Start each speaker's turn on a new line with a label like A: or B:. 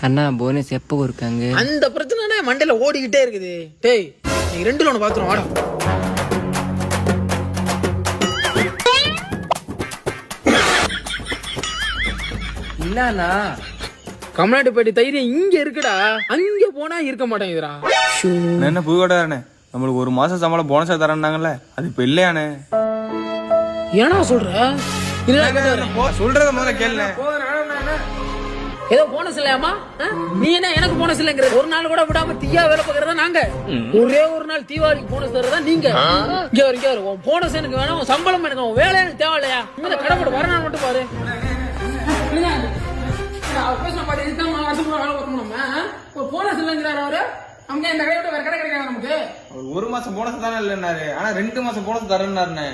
A: அண்ணா bonus எப்போ இருக்காங்க?
B: அந்த பிரச்சனை மண்டையில ஓடிக்கிட்டே இருக்குது. டேய் நீ 2 ஒன்று பாத்துரும் வாடா.
A: இல்லண்ணா
B: கமலாட்டுப்பேட்டை தைரியம் இங்க இருக்குடா, அங்க போனா இருக்க மாட்டேங்குதுடா.
C: என்ன புதுக்கோட்டானே, நம்மளுக்கு 1 மாசம் சம்பளம் போனஸா தரேன்னாங்கல்ல, அது இப்ப இல்லையானே?
B: ஏன்னா சொல்ற
C: சொல்றத முதல்ல கேளு.
B: ஏதோ போனஸ் இல்லையாமா? நீ என்ன எனக்கு போனஸ் இல்லைங்கிற? ஒரு நாள் கூட விடாம தீயா வேலை பார்க்கறதா நாங்க. ஒரே ஒரு நாள் தீபாவளிக்கு போனஸ் தரதா நீங்க. இங்க வரைக்கும் உன் போனஸ் எனக்கு வேணும், உன் சம்பளம் எனக்கு, உன் வேலை எனக்கு தேவை இல்லையா? இந்த கடவுள் வர நாள் மட்டும் பாரு. போனஸ் இல்லைங்கிறாரு அவரு. அவங்க இந்த கையோட வேற கடை கிடைக்காது நமக்கு.
C: 1 மாசம் போனஸ் தானே இல்லைன்னாரு, ஆனா 2 மாசம் போனஸ் தரேன்னாருண்ணே.